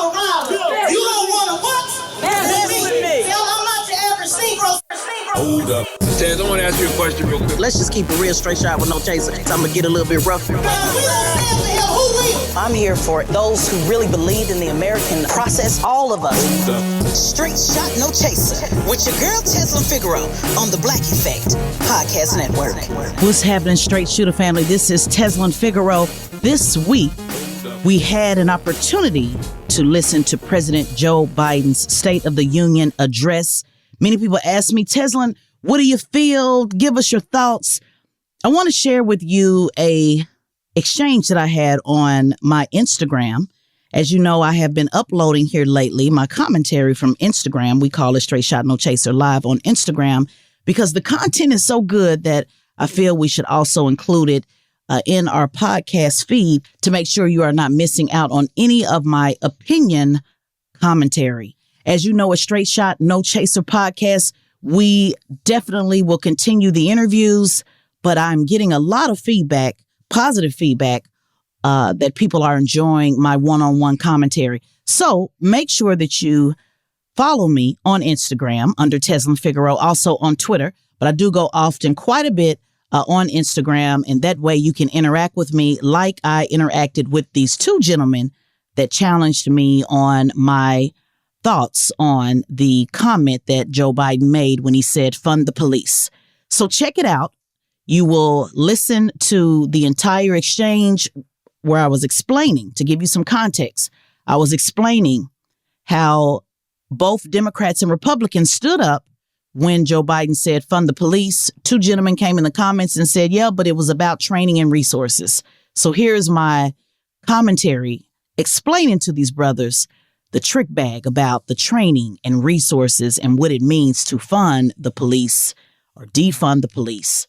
Colorado. You don't want to what? Mess with me. Yo, I'm not your average Negro. Hold up. Tez, I want to ask you a question real quick. Let's just keep it real, straight shot with no chaser. So I'm going to get a little bit rough. We don't stand for him. Who will? I'm here for those who really believed in the American process, all of us. Hold up. Straight shot, no chaser. With your girl, Tezlyn Figaro, on the Black Effect Podcast Network. What's happening, Straight Shooter family? This is Tezlyn Figaro. This week, we had an opportunity to listen to President Joe Biden's State of the Union address. Many people ask me, Tezlyn, what do you feel? Give us your thoughts. I want to share with you a exchange that I had on my Instagram. As you know, I have been uploading here lately my commentary from Instagram. We call it Straight Shot No Chaser live on Instagram because the content is so good that I feel we should also include it in our podcast feed to make sure you are not missing out on any of my opinion commentary. As you know, a Straight Shot No Chaser podcast, we definitely will continue the interviews, but I'm getting a lot of feedback, positive feedback, that people are enjoying my one-on-one commentary. So make sure that you follow me on Instagram under Tezlyn Figaro, also on Twitter, but I do go often quite a bit on Instagram, and that way you can interact with me like I interacted with these two gentlemen that challenged me on my thoughts on the comment that Joe Biden made when he said, fund the police. So check it out. You will listen to the entire exchange where I was explaining, to give you some context, I was explaining how both Democrats and Republicans stood up when Joe Biden said, fund the police. Two gentlemen came in the comments and said, yeah, but it was about training and resources. So here's my commentary explaining to these brothers the trick bag about the training and resources and what it means to fund the police or defund the police.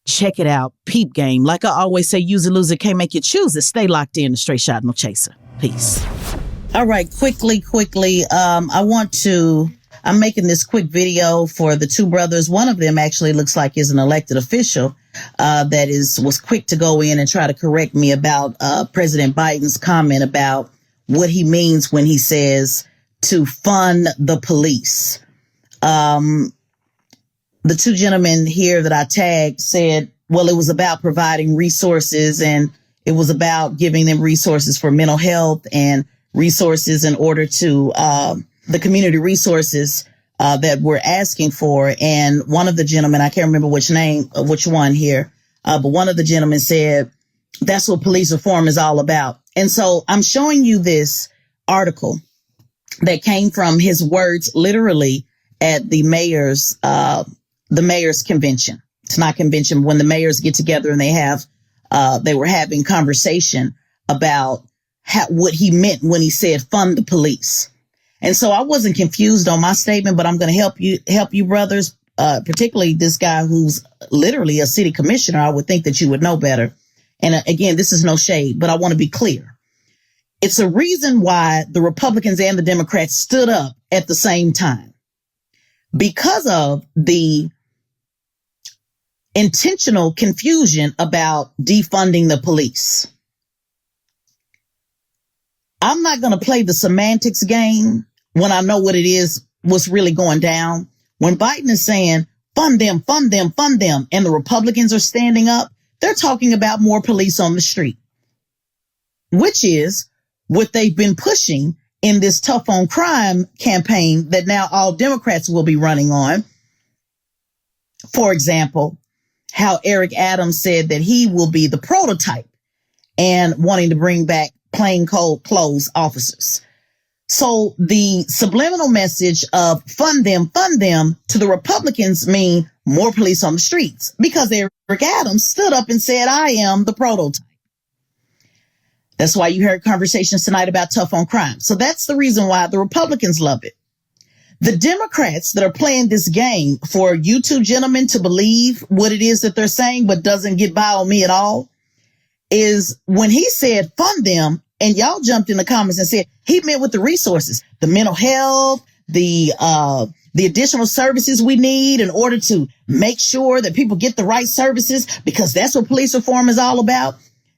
Check it out. Peep game. Like I always say, use it, lose it, can't make you choose it. Stay locked in to Straight Shot No Chaser. Peace. All right. Quickly. I'm making this quick video for the two brothers. One of them actually looks like is an elected official that was quick to go in and try to correct me about President Biden's comment about what he means when he says to fund the police. The two gentlemen here that I tagged said, well, it was about providing resources and it was about giving them resources for mental health and resources in order to the community resources that we're asking for. And one of the gentlemen, I can't remember which one here, but one of the gentlemen said, that's what police reform is all about. And so I'm showing you this article that came from his words literally at the mayor's convention. It's not convention. When the mayors get together and they were having conversation about what he meant when he said fund the police. And so I wasn't confused on my statement, but I'm going to help you brothers, particularly this guy who's literally a city commissioner. I would think that you would know better. And again, this is no shade, but I want to be clear. It's a reason why the Republicans and the Democrats stood up at the same time because of the intentional confusion about defunding the police. I'm not going to play the semantics game when I know what it is, what's really going down. When Biden is saying fund them, fund them, fund them, and the Republicans are standing up, they're talking about more police on the street, which is what they've been pushing in this tough on crime campaign that now all Democrats will be running on. For example, how Eric Adams said that he will be the prototype and wanting to bring back plain clothes officers. So the subliminal message of fund them to the Republicans mean more police on the streets because Eric Adams stood up and said, I am the prototype. That's why you heard conversations tonight about tough on crime. So that's the reason why the Republicans love it. The Democrats that are playing this game for you two gentlemen to believe what it is that they're saying, but doesn't get by on me at all, is when he said fund them, and y'all jumped in the comments and said he meant with the resources, the mental health, the additional services we need in order to make sure that people get the right services, because that's what police reform is all about.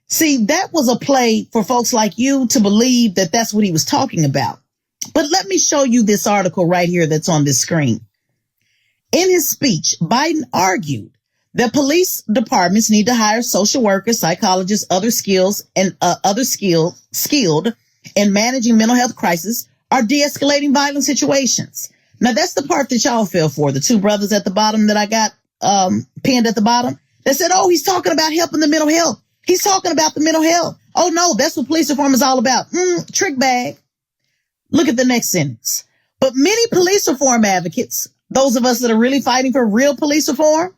See, that was a play for folks like you to believe that that's what he was talking about. But let me show you this article right here that's on this screen. In his speech, Biden argued that police departments need to hire social workers, psychologists, skilled in managing mental health crisis or de-escalating violent situations. Now, that's the part that y'all fell for. The two brothers at the bottom that I got pinned at the bottom. They said, oh, he's talking about helping the mental health. He's talking about the mental health. Oh, no, that's what police reform is all about. Trick bag. Look at the next sentence. But many police reform advocates, those of us that are really fighting for real police reform,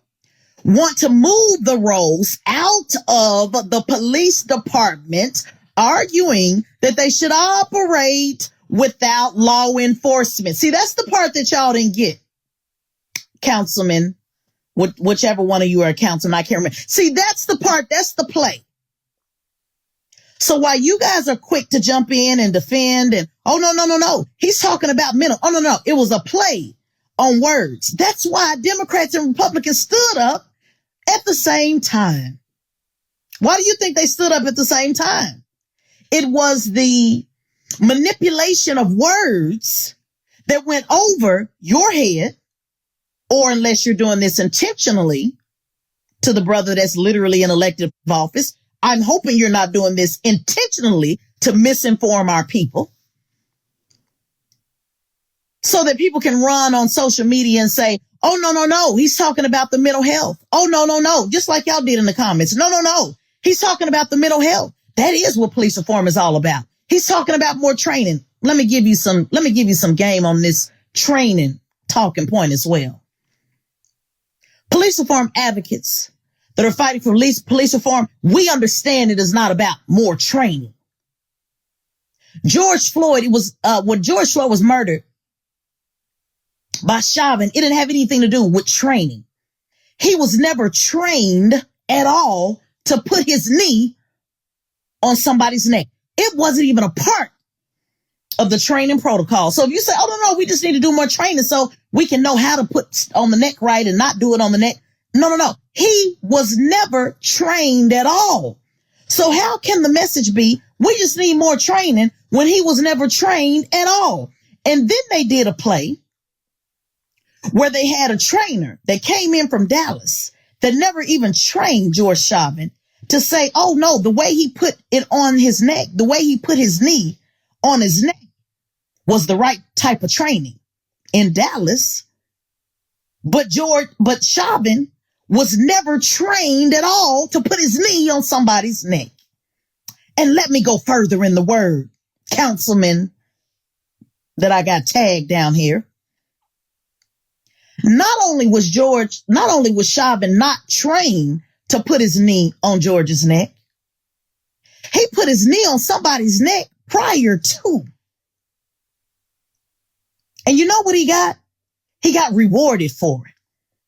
want to move the roles out of the police department, arguing that they should operate without law enforcement. See, that's the part that y'all didn't get, councilman, whichever one of you are a councilman, I can't remember. See, that's the part, that's the play. So while you guys are quick to jump in and defend and, oh, no, he's talking about mental. Oh, no, it was a play on words. That's why Democrats and Republicans stood up at the same time. Why do you think they stood up at the same time? It was the manipulation of words that went over your head, or unless you're doing this intentionally to the brother that's literally in elected office, I'm hoping you're not doing this intentionally to misinform our people so that people can run on social media and say, oh, no, he's talking about the mental health. Oh, no, just like y'all did in the comments. No, he's talking about the mental health. That is what police reform is all about. He's talking about more training. Let me give you some game on this training talking point as well. Police reform advocates that are fighting for police reform, we understand it is not about more training. George Floyd, when George Floyd was murdered by Chauvin, it didn't have anything to do with training. He was never trained at all to put his knee on somebody's neck. It wasn't even a part of the training protocol. So if you say, oh, no, we just need to do more training so we can know how to put on the neck right and not do it on the neck. No. He was never trained at all. So how can the message be, we just need more training when he was never trained at all? And then they did a play where they had a trainer that came in from Dallas that never even trained George Chauvin to say, oh, no, the way he put it on his neck, the way he put his knee on his neck was the right type of training in Dallas. But Chauvin was never trained at all to put his knee on somebody's neck. And let me go further in the word, councilman that I got tagged down here. Not only was Chauvin not trained to put his knee on George's neck, he put his knee on somebody's neck prior to. And you know what he got? He got rewarded for it.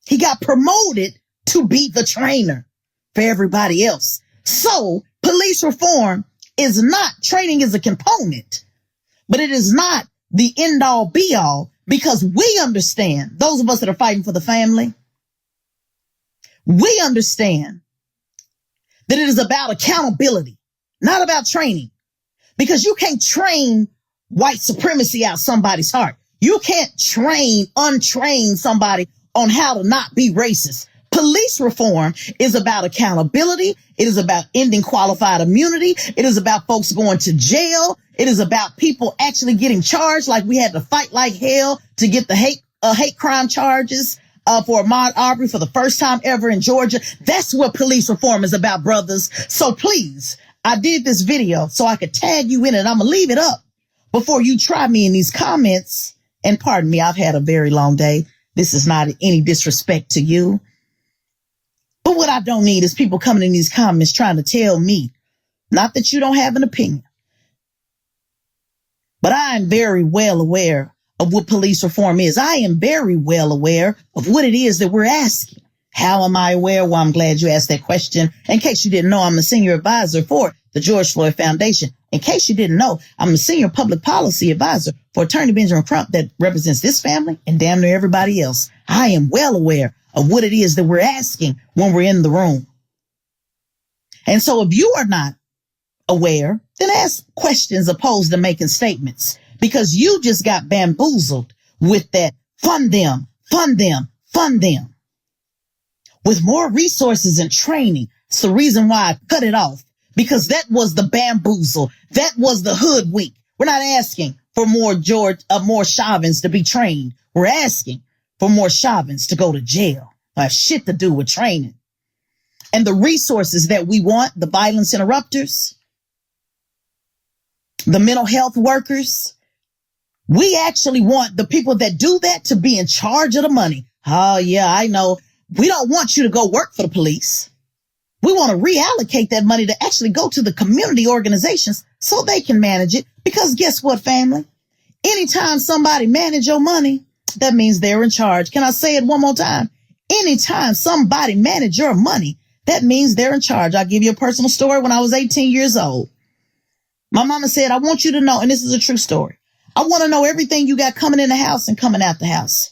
He got promoted to be the trainer for everybody else. So police reform is not, training is a component, but it is not the end all be all, because we understand, those of us that are fighting for the family, we understand that it is about accountability, not about training, because you can't train white supremacy out somebody's heart. You can't untrain somebody on how to not be racist. Police reform is about accountability. It is about ending qualified immunity. It is about folks going to jail. It is about people actually getting charged, like we had to fight like hell to get the hate crime charges for Ahmaud Arbery for the first time ever in Georgia. That's what police reform is about, brothers. So please, I did this video so I could tag you in it. I'm going to leave it up before you try me in these comments. And pardon me, I've had a very long day. This is not any disrespect to you. But what I don't need is people coming in these comments trying to tell me, not that you don't have an opinion, but I am very well aware of what police reform is. I am very well aware of what it is that we're asking. How am I aware? Well, I'm glad you asked that question. In case you didn't know, I'm a senior advisor for the George Floyd Foundation. In case you didn't know, I'm a senior public policy advisor for Attorney Benjamin Crump that represents this family and damn near everybody else. I am well aware of what it is that we're asking when we're in the room. And so if you are not aware, then ask questions opposed to making statements, because you just got bamboozled with that fund them, fund them, fund them. With more resources and training, it's the reason why I cut it off, because that was the bamboozle. That was the hoodwink. We're not asking for more Chauvins to be trained. We're asking for more Chauvins to go to jail. I have shit to do with training. And the resources that we want, the violence interrupters, the mental health workers, we actually want the people that do that to be in charge of the money. Oh, yeah, I know. We don't want you to go work for the police. We want to reallocate that money to actually go to the community organizations so they can manage it. Because guess what, family? Anytime somebody manage your money, that means they're in charge. Can I say it one more time? Anytime somebody manage your money, that means they're in charge. I'll give you a personal story. When I was 18 years old, my mama said, I want you to know, and this is a true story, I want to know everything you got coming in the house and coming out the house.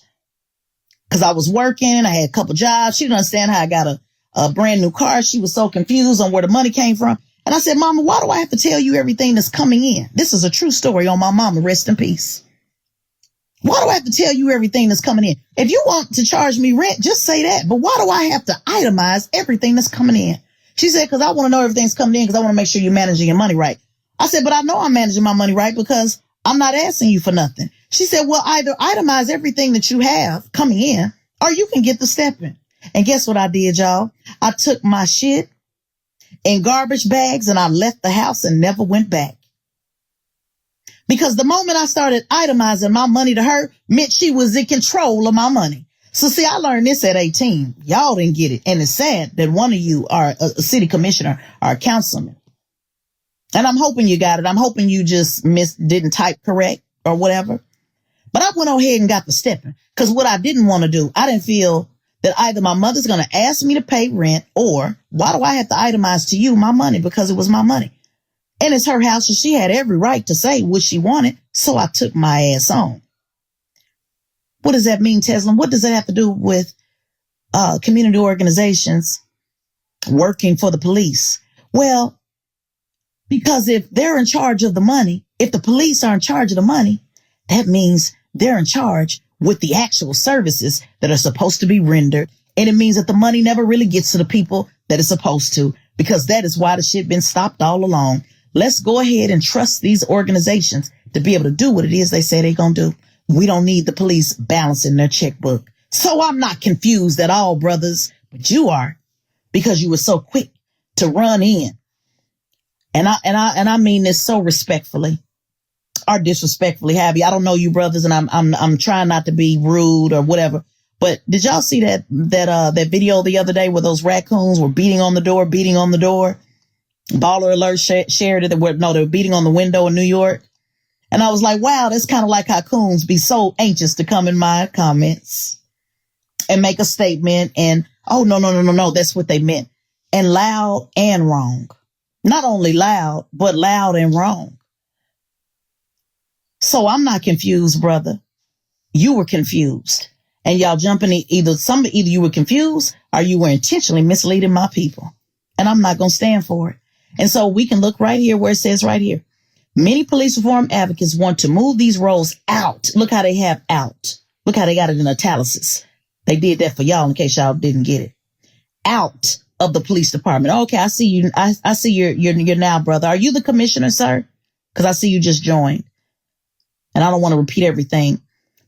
Because I was working, I had a couple jobs. She didn't understand how I got a brand new car. She was so confused on where the money came from. And I said, Mama, why do I have to tell you everything that's coming in? This is a true story on my mama. Rest in peace. Why do I have to tell you everything that's coming in? If you want to charge me rent, just say that. But why do I have to itemize everything that's coming in? She said, because I want to know everything's coming in, because I want to make sure you're managing your money right. I said, but I know I'm managing my money right because I'm not asking you for nothing. She said, well, either itemize everything that you have coming in, or you can get the stepping. And guess what I did, y'all? I took my shit in garbage bags and I left the house and never went back. Because the moment I started itemizing my money to her meant she was in control of my money. So see, I learned this at 18. Y'all didn't get it. And it's sad that one of you are a city commissioner or a councilman. And I'm hoping you got it. I'm hoping you just didn't type correct or whatever. But I went ahead and got the stepping, because what I didn't want to do, I didn't feel that either my mother's going to ask me to pay rent, or why do I have to itemize to you my money, because it was my money. And it's her house, and she had every right to say what she wanted. So I took my ass on. What does that mean, Tezlyn? What does that have to do with community organizations working for the police? Well, because if they're in charge of the money, if the police are in charge of the money, that means they're in charge with the actual services that are supposed to be rendered. And it means that the money never really gets to the people that it's supposed to, because that is why the shit been stopped all along. Let's go ahead and trust these organizations to be able to do what it is they say they're going to do. We don't need the police balancing their checkbook. So I'm not confused at all, brothers, but you are, because you were so quick to run in. And I mean this so respectfully. Or disrespectfully, have you? I don't know you brothers, and I'm trying not to be rude or whatever. But did y'all see that video the other day where those raccoons were beating on the door? Baller Alert shared it. They were beating on the window in New York. And I was like, wow, that's kind of like how coons be so anxious to come in my comments and make a statement. And oh, no, that's what they meant. And loud and wrong. Not only loud, but loud and wrong. So I'm not confused, brother. You were confused. And y'all jumping either you were confused or you were intentionally misleading my people. And I'm not going to stand for it. And so we can look right here where it says right here. Many police reform advocates want to move these roles out. Look how they have out. Look how they got it in italics. They did that for y'all in case y'all didn't get it. Out of the police department. Okay, I see you. I see you're now, brother. Are you the commissioner, sir? Because I see you just joined. And I don't want to repeat everything.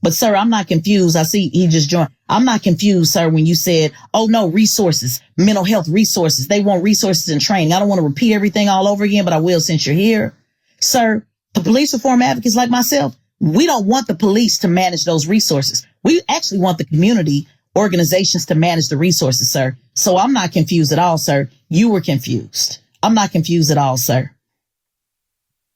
But, sir, I'm not confused. I see he just joined. I'm not confused, sir, when you said, oh, no, resources, mental health resources. They want resources and training. I don't want to repeat everything all over again, but I will since you're here. Sir, the police reform advocates like myself, we don't want the police to manage those resources. We actually want the community organizations to manage the resources, sir. So I'm not confused at all, sir. You were confused. I'm not confused at all, sir.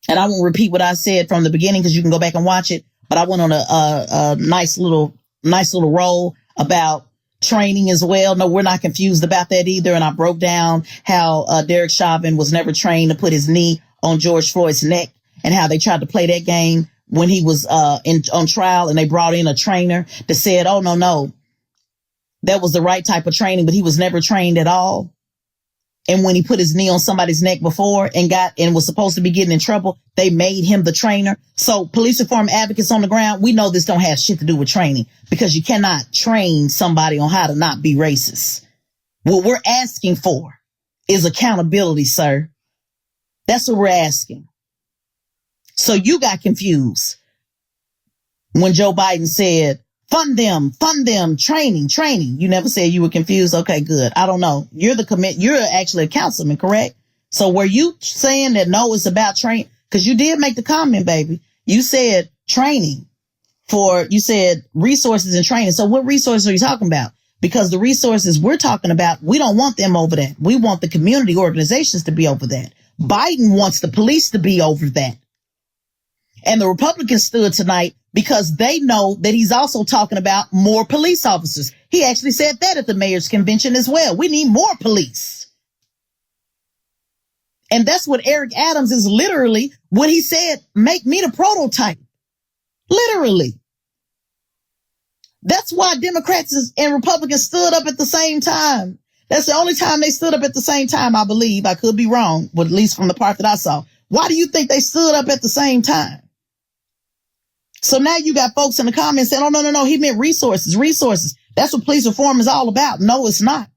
And I won't repeat what I said from the beginning because you can go back and watch it. But I went on a nice little roll about training as well. No, we're not confused about that either. And I broke down how Derek Chauvin was never trained to put his knee on George Floyd's neck, and how they tried to play that game when he was on trial, and they brought in a trainer that said, oh, no, that was the right type of training, but he was never trained at all. And when he put his knee on somebody's neck before and was supposed to be getting in trouble, they made him the trainer. So police reform advocates on the ground, we know this don't have shit to do with training, because you cannot train somebody on how to not be racist. What we're asking for is accountability, sir. That's what we're asking. So you got confused when Joe Biden said, fund them, training. You never said you were confused. Okay, good. I don't know. You're actually a councilman, correct? So were you saying that no, it's about training? Because you did make the comment, baby. You said you said resources and training. So what resources are you talking about? Because the resources we're talking about, we don't want them over that. We want the community organizations to be over that. Biden wants the police to be over that. And the Republicans stood tonight because they know that he's also talking about more police officers. He actually said that at the mayor's convention as well. We need more police. And that's what Eric Adams is literally when he said, make me the prototype. Literally. That's why Democrats and Republicans stood up at the same time. That's the only time they stood up at the same time, I believe. I could be wrong, but at least from the part that I saw. Why do you think they stood up at the same time? So now you got folks in the comments saying, oh, no, he meant resources. That's what police reform is all about. No, it's not.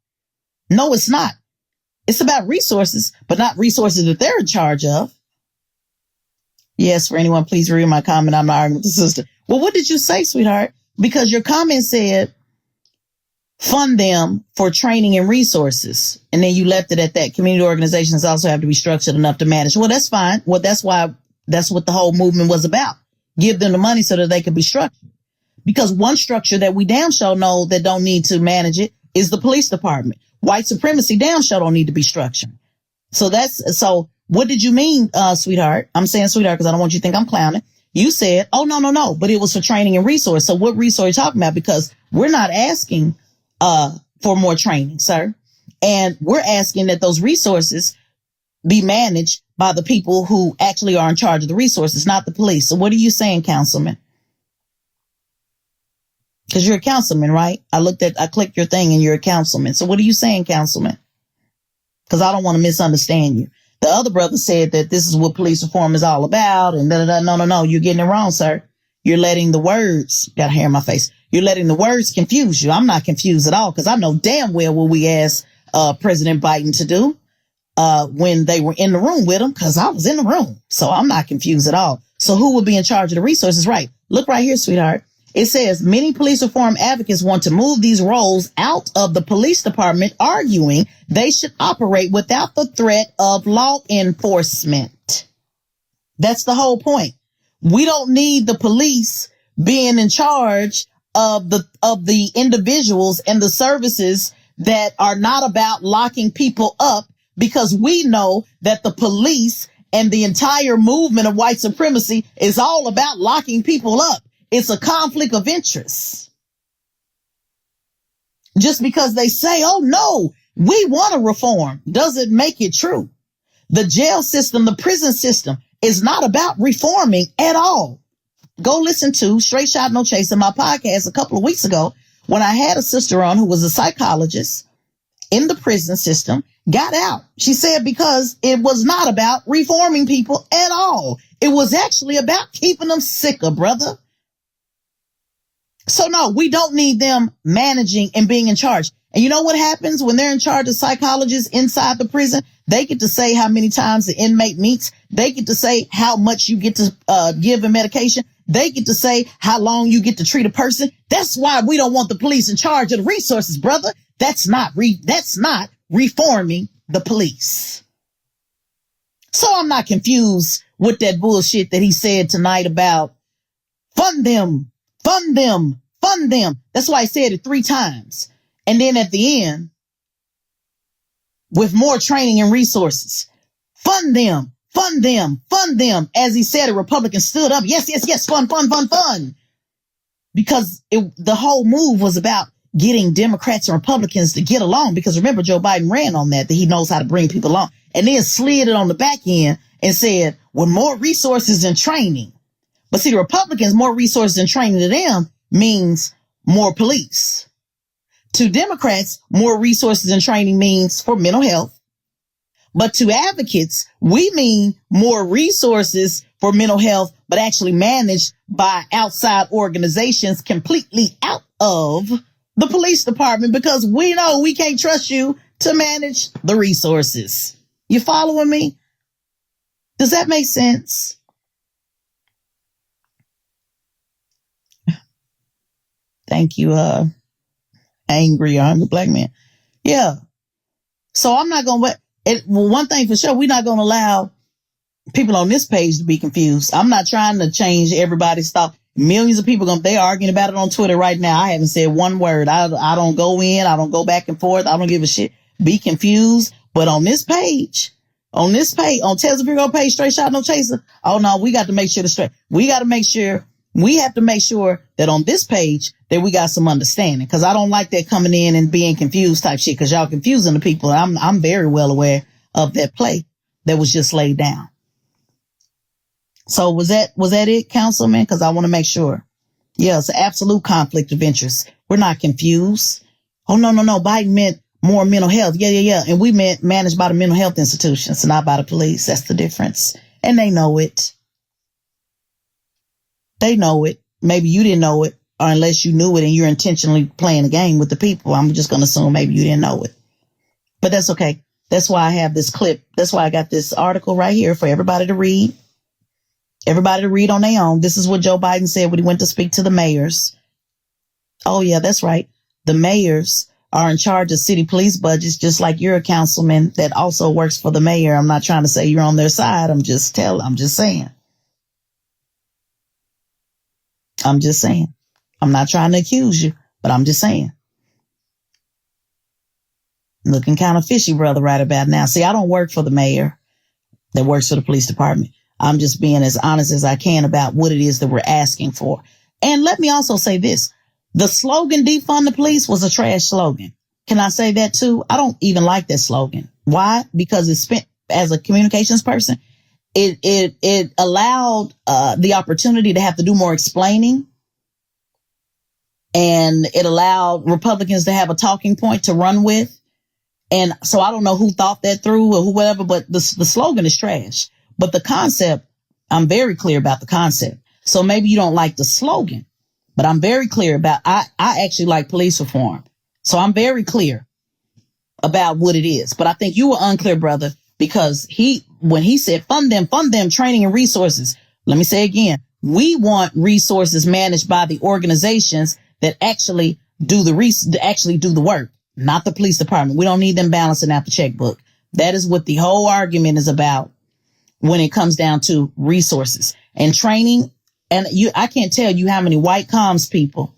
It's about resources, but not resources that they're in charge of. Yes, for anyone, please read my comment. I'm not arguing with the sister. Well, what did you say, sweetheart? Because your comment said, fund them for training and resources. And then you left it at that. Community organizations also have to be structured enough to manage. Well, that's fine. Well, that's what the whole movement was about. Give them the money so that they can be structured. Because one structure that we damn sure know that don't need to manage it is the police department. White supremacy damn sure don't need to be structured. So what did you mean, sweetheart? I'm saying sweetheart because I don't want you to think I'm clowning. You said, oh, no, but it was for training and resource. So what resource are you talking about? Because we're not asking for more training, sir. And we're asking that those resources be managed by the people who actually are in charge of the resources, not the police. So what are you saying, councilman? Because you're a councilman, right? I clicked your thing and you're a councilman. So what are you saying, councilman? Because I don't want to misunderstand you. The other brother said that this is what police reform is all about. And no, you're getting it wrong, sir. You're letting the words, got hair in my face. You're letting the words confuse you. I'm not confused at all because I know damn well what we asked President Biden to do when they were in the room with him, because I was in the room. So I'm not confused at all. So who would be in charge of the resources? Right. Look right here, sweetheart. It says many police reform advocates want to move these roles out of the police department, arguing they should operate without the threat of law enforcement. That's the whole point. We don't need the police being in charge of the individuals and the services that are not about locking people up, because we know that the police and the entire movement of white supremacy is all about locking people up. It's a conflict of interest. Just because they say, oh, no, we want to reform, doesn't make it true. The jail system, the prison system is not about reforming at all. Go listen to Straight Shot No Chaser, my podcast a couple of weeks ago, when I had a sister on who was a psychologist in the prison system, got out. She said because it was not about reforming people at all. It was actually about keeping them sicker, brother. So no, we don't need them managing and being in charge. And you know what happens when they're in charge of psychologists inside the prison? They get to say how many times the inmate meets. They get to say how much you get to give a medication. They get to say how long you get to treat a person. That's why we don't want the police in charge of the resources, brother. That's not reforming the police. So I'm not confused with that bullshit that he said tonight about fund them. That's why I said it 3 times. And then at the end, with more training and resources, fund them. As he said, a Republican stood up. Yes. Fund. Because the whole move was about getting Democrats and Republicans to get along. Because remember, Joe Biden ran on that he knows how to bring people along. And then slid it on the back end and said, with more resources and training. But see, the Republicans, more resources and training to them means more police. To Democrats, more resources and training means for mental health, But to advocates, we mean more resources for mental health, but actually managed by outside organizations completely out of the police department, because we know we can't trust you to manage the resources. You following me? Does that make sense? Thank you, angry or hungry black man. Yeah. So I'm not going to, one thing for sure, we're not going to allow people on this page to be confused. I'm not trying to change everybody's thought. Millions of people, they're arguing about it on Twitter right now. I haven't said one word. I don't go in. I don't go back and forth. I don't give a shit. Be confused. But on this page, on Tezlyn Figaro page, straight shot, no chaser. Oh no, we got to make sure we have to make sure that on this page that we got some understanding. Cause I don't like that coming in and being confused type shit. Cause y'all confusing the people. I'm very well aware of that play that was just laid down. So was that it, Councilman? Cause I want to make sure. Yeah, it's an absolute conflict of interest. We're not confused. Oh, no. Biden meant more mental health. Yeah. And we meant managed by the mental health institutions, not by the police. That's the difference. And they know it. They know it. Maybe you didn't know it, or unless you knew it and you're intentionally playing a game with the people. I'm just going to assume maybe you didn't know it. But that's okay. That's why I have this clip. That's why I got this article right here for everybody to read. Everybody to read on their own. This is what Joe Biden said when he went to speak to the mayors. Oh, yeah, that's right. The mayors are in charge of city police budgets, just like you're a councilman that also works for the mayor. I'm not trying to say you're on their side. I'm just saying. I'm not trying to accuse you, but I'm just saying. Looking kind of fishy, brother, right about now. See, I don't work for the mayor that works for the police department. I'm just being as honest as I can about what it is that we're asking for. And let me also say this. The slogan, defund the police, was a trash slogan. Can I say that too? I don't even like that slogan. Why? Because it's spent as a communications person. It allowed the opportunity to have to do more explaining. And it allowed Republicans to have a talking point to run with. And so I don't know who thought that through or whoever, but the slogan is trash. But the concept, I'm very clear about the concept. So maybe you don't like the slogan, but I'm very clear about, I actually like police reform. So I'm very clear about what it is. But I think you were unclear, brother, because when he said fund them, training and resources. Let me say again, we want resources managed by the organizations that actually do the work, not the police department. We don't need them balancing out the checkbook. That is what the whole argument is about when it comes down to resources and training. And I can't tell you how many white comms people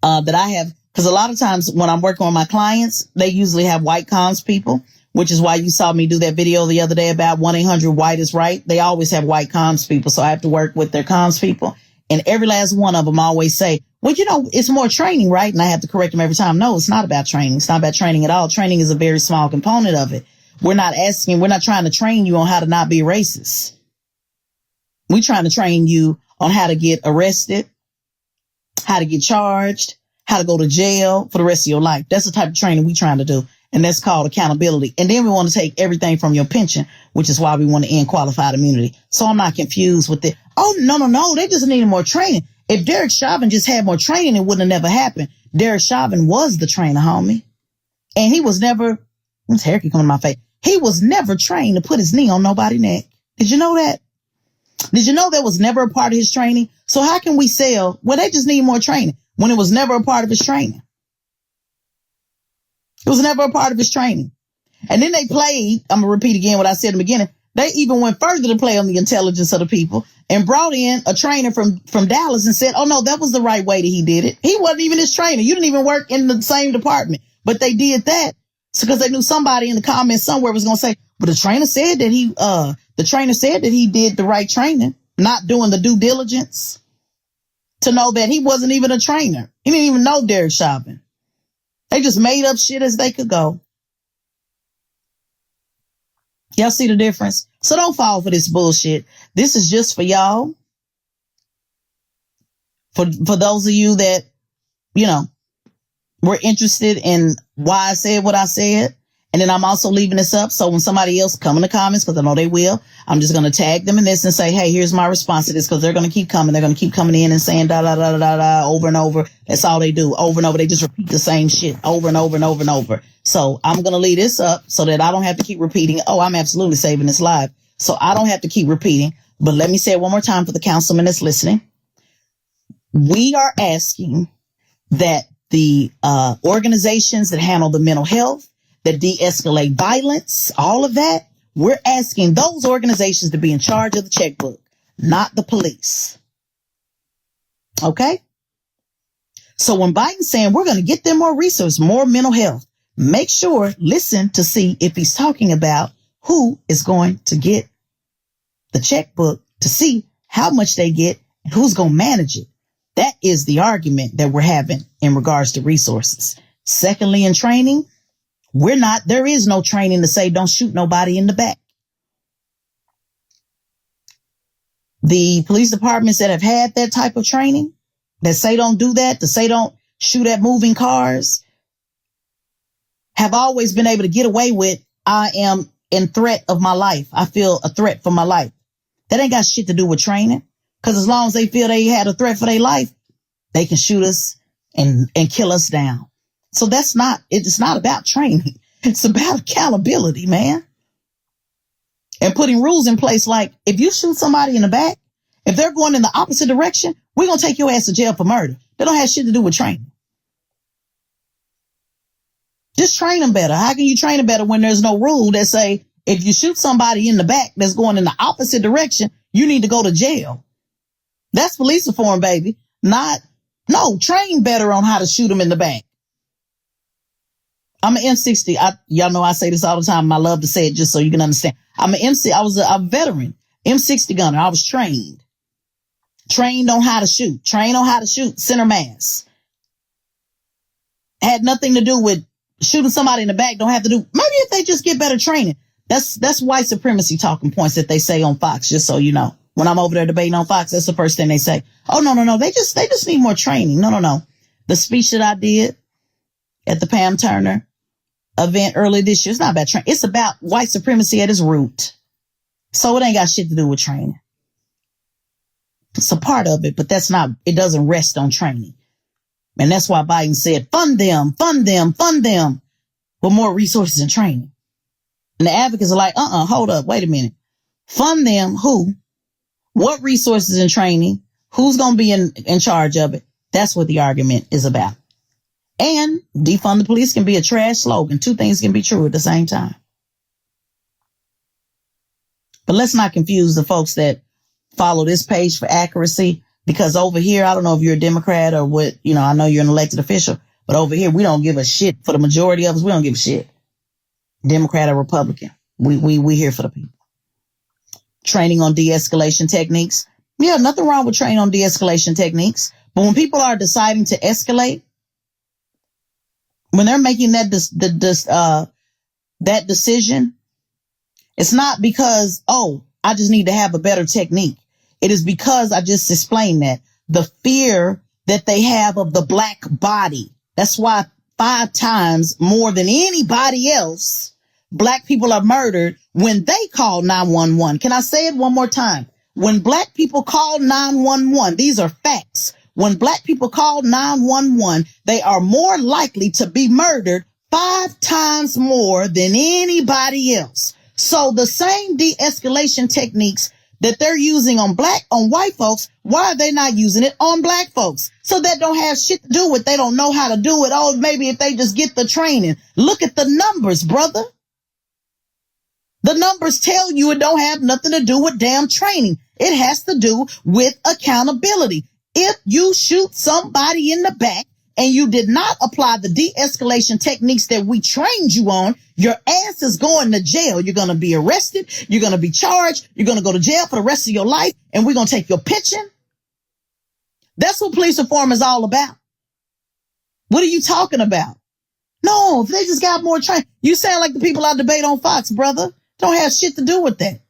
that I have, because a lot of times when I'm working on my clients, they usually have white comms people, which is why you saw me do that video the other day about 1-800-WHITE is right. They always have white comms people. So I have to work with their comms people. And every last one of them always say, well, it's more training, right? And I have to correct them every time. No, it's not about training. It's not about training at all. Training is a very small component of it. We're not trying to train you on how to not be racist. We're trying to train you on how to get arrested, how to get charged, how to go to jail for the rest of your life. That's the type of training we're trying to do. And that's called accountability. And then we want to take everything from your pension, which is why we want to end qualified immunity. So I'm not confused with it. Oh, no. They just needed more training. If Derek Chauvin just had more training, it wouldn't have never happened. Derek Chauvin was the trainer, homie. And he was never, this hair keep coming to my face. He was never trained to put his knee on nobody's neck. Did you know that? Did you know that was never a part of his training? So how can we sell, well, they just need more training when it was never a part of his training? It was never a part of his training. And then they played, I'm going to repeat again what I said in the beginning. They even went further to play on the intelligence of the people and brought in a trainer from Dallas and said, oh, no, that was the right way that he did it. He wasn't even his trainer. You didn't even work in the same department. But they did that because they knew somebody in the comments somewhere was going to say, but the trainer said that he did the right training, not doing the due diligence to know that he wasn't even a trainer. He didn't even know Derek Chauvin. They just made up shit as they could go. Y'all see the difference? So don't fall for this bullshit. This is just for y'all. For those of you that, were interested in why I said what I said And then I'm also leaving this up. So when somebody else come in the comments, because I know they will, I'm just going to tag them in this and say, hey, here's my response to this, because they're going to keep coming. They're going to keep coming in and saying da, da, da, da, da, da, over and over. That's all they do. Over and over. They just repeat the same shit over and over and over and over. So I'm going to leave this up so that I don't have to keep repeating. Oh, I'm absolutely saving this live. So I don't have to keep repeating. But let me say it one more time for the councilman that's listening. We are asking that the organizations that handle the mental health, that de-escalate violence, all of that, we're asking those organizations to be in charge of the checkbook, not the police. Okay? So when Biden's saying we're going to get them more resources, more mental health, make sure, listen to see if he's talking about who is going to get the checkbook, to see how much they get and who's going to manage it. That is the argument that we're having in regards to resources. Secondly, in training, there is no training to say don't shoot nobody in the back. The police departments that have had that type of training, that say don't do that, to say don't shoot at moving cars, have always been able to get away with, I am in threat of my life. I feel a threat for my life. That ain't got shit to do with training. Because as long as they feel they had a threat for their life, they can shoot us and kill us down. So it's not about training. It's about accountability, man. And putting rules in place like, if you shoot somebody in the back, if they're going in the opposite direction, we're going to take your ass to jail for murder. They don't have shit to do with training. Just train them better. How can you train them better when there's no rule that say, if you shoot somebody in the back that's going in the opposite direction, you need to go to jail? That's police reform, baby. Train better on how to shoot them in the back. I'm an M60. Y'all know I say this all the time. And I love to say it just so you can understand. I'm an MC. I was a veteran M60 gunner. I was trained on how to shoot, center mass. Had nothing to do with shooting somebody in the back. Don't have to do. Maybe if they just get better training. That's white supremacy talking points that they say on Fox, just so you know. When I'm over there debating on Fox, that's the first thing they say. Oh, no. They just need more training. No. The speech that I did at the Pam Turner event early this year, it's not about training. It's about white supremacy at its root. So it ain't got shit to do with training. It's a part of it, but it doesn't rest on training. And that's why Biden said, fund them with more resources and training. And the advocates are like, hold up, wait a minute. Fund them who? What resources and training? Who's going to be in charge of it? That's what the argument is about. And defund the police can be a trash slogan. Two things can be true at the same time. But let's not confuse the folks that follow this page for accuracy, because over here, I don't know if you're a Democrat or what, I know you're an elected official, but over here, we don't give a shit. For the majority of us, we don't give a shit. Democrat or Republican. We here for the people. Training on de-escalation techniques. Yeah, nothing wrong with training on de-escalation techniques. But when people are deciding to escalate, when they're making that decision, it's not because, I just need to have a better technique. It is because I just explained that. The fear that they have of the black body. That's why 5 times more than anybody else, black people are murdered when they call 911. Can I say it one more time? When black people call 911, these are facts. When black people call 911, they are more likely to be murdered 5 times more than anybody else. So the same de-escalation techniques that they're using on white folks, why are they not using it on black folks? So that don't have shit to do with, they don't know how to do it. Oh, maybe if they just get the training. Look at the numbers, brother. The numbers tell you it don't have nothing to do with damn training. It has to do with accountability. If you shoot somebody in the back and you did not apply the de-escalation techniques that we trained you on, your ass is going to jail. You're going to be arrested. You're going to be charged. You're going to go to jail for the rest of your life. And we're going to take your pension. That's what police reform is all about. What are you talking about? No, if they just got more training. You sound like the people I debate on Fox, brother. Don't have shit to do with that.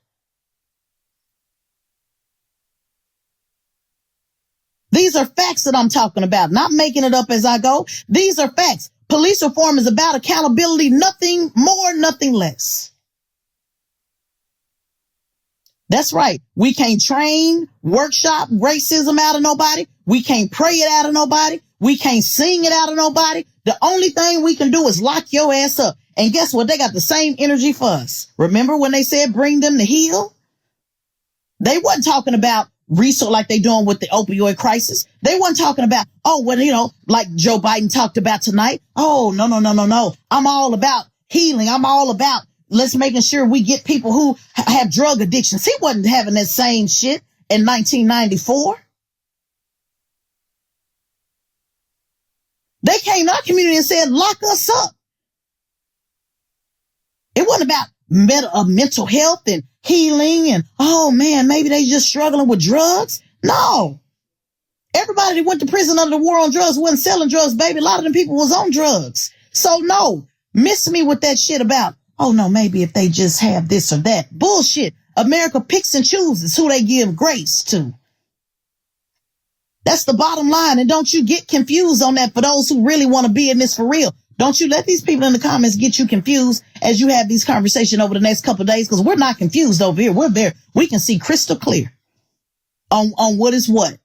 These are facts that I'm talking about, not making it up as I go. These are facts. Police reform is about accountability, nothing more, nothing less. That's right. We can't train, workshop racism out of nobody. We can't pray it out of nobody. We can't sing it out of nobody. The only thing we can do is lock your ass up. And guess what? They got the same energy for us. Remember when they said bring them to heal? They wasn't talking about resource like they doing with the opioid crisis. They weren't talking about, like Joe Biden talked about tonight. Oh, no. I'm all about healing. I'm all about let's making sure we get people who have drug addictions. He wasn't having that same shit in 1994. They came to our community and said, lock us up. It wasn't about mental health and healing and, oh man, maybe they just struggling with drugs. No. Everybody that went to prison under the war on drugs wasn't selling drugs, baby. A lot of them people was on drugs. So no, miss me with that shit about, oh no, maybe if they just have this or that. Bullshit. America picks and chooses who they give grace to. That's the bottom line. And don't you get confused on that for those who really want to be in this for real. Don't you let these people in the comments get you confused as you have these conversations over the next couple of days, because we're not confused over here. We're there. We can see crystal clear on what is what.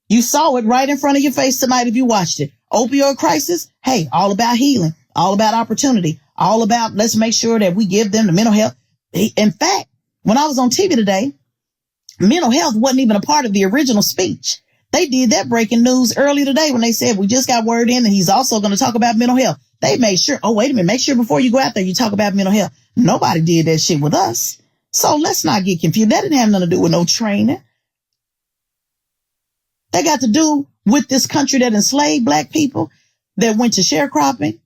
You saw it right in front of your face tonight if you watched it. Opioid crisis. Hey, all about healing, all about opportunity, all about let's make sure that we give them the mental health. In fact, when I was on TV today, mental health wasn't even a part of the original speech. They did that breaking news earlier today when they said we just got word in and he's also going to talk about mental health. They made sure, oh, wait a minute, make sure before you go out there, you talk about mental health. Nobody did that shit with us. So let's not get confused. That didn't have nothing to do with no training. That got to do with this country that enslaved black people, that went to sharecropping,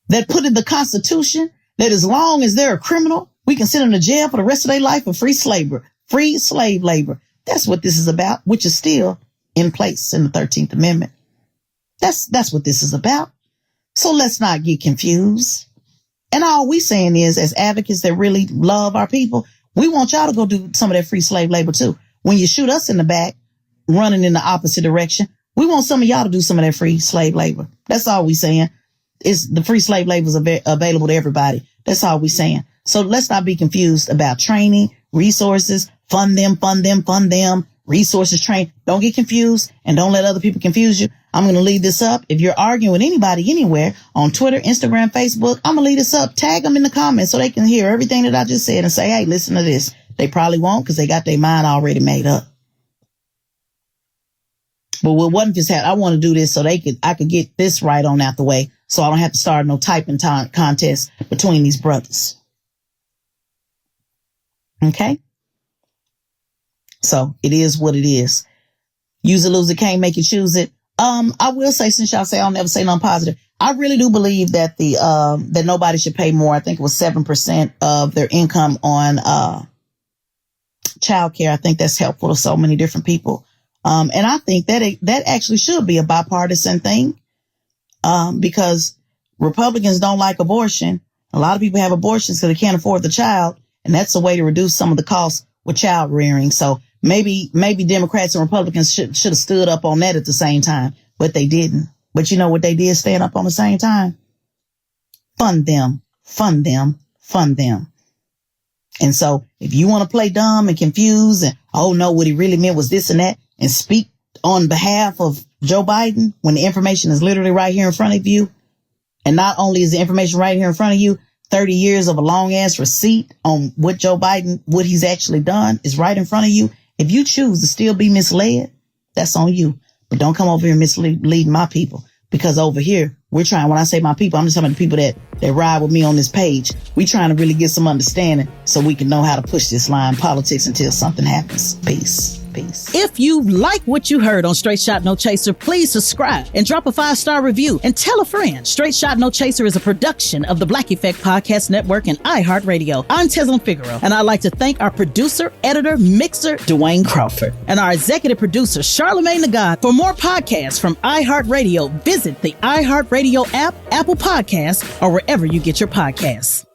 that put in the Constitution that as long as they're a criminal, we can send them to jail for the rest of their life for free slave labor. That's what this is about, which is still in place in the 13th Amendment. That's what this is about. So let's not get confused. And all we saying is, as advocates that really love our people, we want y'all to go do some of that free slave labor too. When you shoot us in the back, running in the opposite direction, we want some of y'all to do some of that free slave labor. That's all we saying. Is the free slave labor is available to everybody. That's all we saying. So let's not be confused about training, resources, fund them, resources, train. Don't get confused and don't let other people confuse you. I'm going to leave this up. If you're arguing with anybody anywhere on Twitter, Instagram, Facebook, I'm going to leave this up. Tag them in the comments so they can hear everything that I just said and say, hey, listen to this. They probably won't because they got their mind already made up. But what wasn't just happening, I want to do this so I could get this right on out the way so I don't have to start no typing contest between these brothers. Okay? So it is what it is. Use it, lose it, can't make you choose it. I will say, since y'all say I'll never say nothing positive, I really do believe that that nobody should pay more. I think it was 7% of their income on childcare. I think that's helpful to so many different people. And I think that actually should be a bipartisan thing. Because Republicans don't like abortion. A lot of people have abortions because they can't afford the child. And that's a way to reduce some of the costs with child rearing. So maybe Democrats and Republicans should have stood up on that at the same time, but they didn't. But you know what they did stand up on the same time? Fund them. And so if you want to play dumb and confused and, oh no, what he really meant was this and that, and speak on behalf of Joe Biden when the information is literally right here in front of you. And not only is the information right here in front of you, 30 years of a long ass receipt on what Joe Biden, what he's actually done is right in front of you. If you choose to still be misled, that's on you. But don't come over here misleading my people, because over here we're trying, when I say my people, I'm just talking about the people that ride with me on this page. We trying to really get some understanding so we can know how to push this line politics until something happens. Peace. If you like what you heard on Straight Shot No Chaser, please subscribe and drop a 5-star review and tell a friend. Straight Shot No Chaser is a production of the Black Effect Podcast Network and iHeartRadio. I'm Tezlyn Figaro, and I'd like to thank our producer, editor, mixer, Dwayne Crawford, and our executive producer, Charlemagne the God. For more podcasts from iHeartRadio, visit the iHeartRadio app, Apple Podcasts, or wherever you get your podcasts.